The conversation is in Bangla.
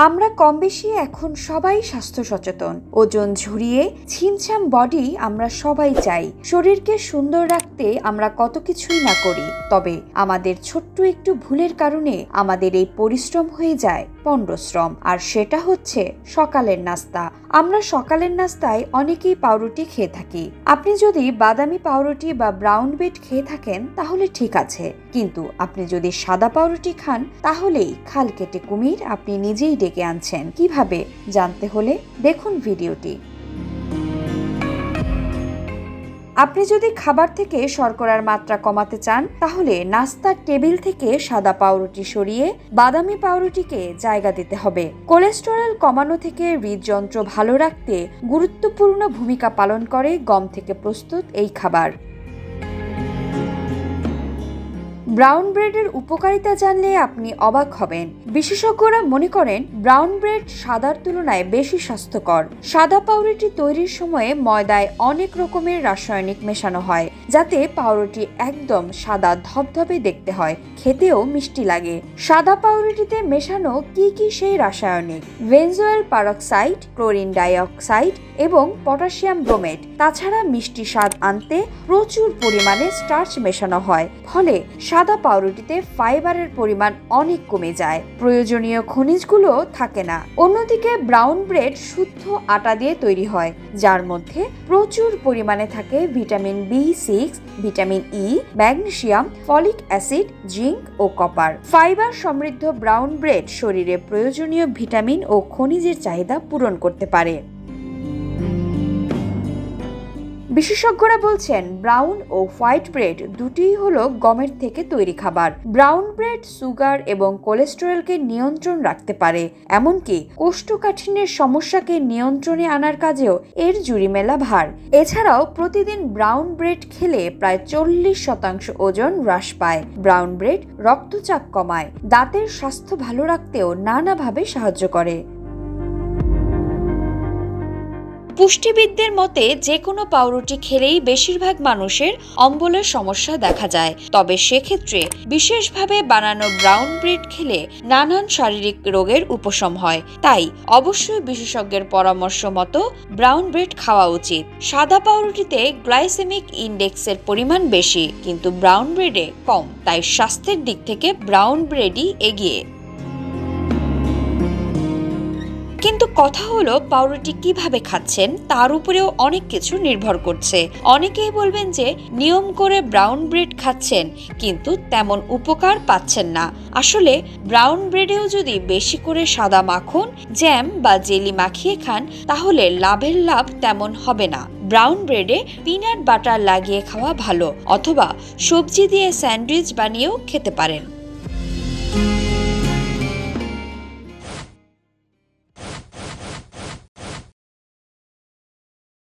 আমরা কম বেশি এখন সবাই স্বাস্থ্য সচেতন। ওজন ঝরিয়ে ছিমছাম বডি আমরা সবাই চাই। শরীরকে সুন্দর রাখতে আমরা কত কিছুই না করি, তবে আমাদের ছোট্ট একটু ভুলের কারণে আমাদের এই পরিশ্রম হয়ে যায় পণ্ডশ্রম। আর সেটা হচ্ছে সকালের নাস্তা। আমরা সকালের নাস্তায় অনেকেই পাউরুটি খেয়ে থাকি। আপনি যদি বাদামি পাউরুটি বা ব্রাউন ব্রেড খেয়ে থাকেন তাহলে ঠিক আছে, কিন্তু আপনি যদি সাদা পাউরুটি খান তাহলেই খাল কেটে কুমির আপনি নিজেই ডেকে আনছেন। কিভাবে জানতে হলে দেখুন ভিডিওটি। আপনি যদি খাবার থেকে শর্করার মাত্রা কমাতে চান তাহলে নাস্তার টেবিল থেকে সাদা পাউরুটি সরিয়ে বাদামি পাউরুটিকে জায়গা দিতে হবে। কোলেস্টেরল কমানো থেকে হৃদযন্ত্র ভালো রাখতে গুরুত্বপূর্ণ ভূমিকা পালন করে গম থেকে প্রস্তুত এই খাবার। ব্রাউন ব্রেডের উপকারিতা জানলে আপনি অবাক হবেন। বিশেষজ্ঞরা মনে করেন ব্রাউন ব্রেড সাদার তুলনায় বেশি স্বাস্থ্যকর। সাদা পাউরুটি তৈরির সময়ে ময়দায় অনেক রকমের রাসায়নিক মেশানো হয়, যাতে পাউরুটি একদম সাদা ধবধবে দেখতে হয়, খেতেও মিষ্টি লাগে। সাদা পাউরুটিতে মেশানো কি সেই রাসায়নিক? বেনজোয়েল পারক্সাইড, ক্লোরিন ডাইঅক্সাইড এবং পটাশিয়াম ব্রোমেট। তাছাড়া মিষ্টি স্বাদ আনতে প্রচুর পরিমাণে স্টার্চ মেশানো হয়, ফলে সাদা পাউরুটিতে ফাইবারের পরিমাণ অনেক কমে যায়, প্রয়োজনীয় খনিজগুলো থাকে না। অন্যদিকে ব্রাউন ব্রেড শুদ্ধ আটা দিয়ে তৈরি হয়, যার মধ্যে প্রচুর পরিমাণে থাকে vitamin B6, vitamin E, magnesium, folic acid, zinc ও কপার। ফাইবার সমৃদ্ধ ব্রাউন ব্রেড শরীরে প্রয়োজনীয় ভিটামিন ও খনিজের চাহিদা পূরণ করতে পারে। বিশেষজ্ঞরা বলছেন ব্রাউন ও হোয়াইট ব্রেড দুটিই হলো গমের থেকে তৈরি খাবার। ব্রাউন ব্রেড সুগার এবং কোলেস্টেরলকে নিয়ন্ত্রণ রাখতে পারে, এমনকি কোষ্ঠকাঠিন্যের সমস্যাকে নিয়ন্ত্রণে আনার কাজেও এর জুড়ি মেলা ভার। এছাড়াও প্রতিদিন ব্রাউন ব্রেড খেলে প্রায় 40% ওজন হ্রাস পায়। ব্রাউন ব্রেড রক্তচাপ কমায়, দাঁতের স্বাস্থ্য ভালো রাখতেও নানাভাবে সাহায্য করে। পুষ্টিবিদদের মতে যে কোনো পাউরুটি খেলেই বেশিরভাগ মানুষের অম্বলের সমস্যা দেখা যায়, তবে সেক্ষেত্রে বিশেষভাবে বানানো ব্রাউন ব্রেড খেলে নানান শারীরিক রোগের উপশম হয়। তাই অবশ্যই বিশেষজ্ঞের পরামর্শ মতো ব্রাউন ব্রেড খাওয়া উচিত। সাদা পাউরুটিতে গ্লাইসেমিক ইন্ডেক্সের পরিমাণ বেশি, কিন্তু ব্রাউন ব্রেডে কম, তাই স্বাস্থ্যের দিক থেকে ব্রাউন ব্রেডই এগিয়ে। কিন্তু কথা হলো পাউরুটি কিভাবে খাচ্ছেন তার উপরেও অনেক কিছু নির্ভর করছে। অনেকেই বলবেন যে নিয়ম করে ব্রাউন ব্রেড খাচ্ছেন কিন্তু তেমন উপকার পাচ্ছেন না। আসলে ব্রাউন ব্রেডেও যদি বেশি করে সাদা মাখন, জ্যাম বা জেলি মাখিয়ে খান তাহলে লাভের লাভ তেমন হবে না। ব্রাউন ব্রেডে পিনাট বাটার লাগিয়ে খাওয়া ভালো, অথবা সবজি দিয়ে স্যান্ডউইচ বানিয়েও খেতে পারেন।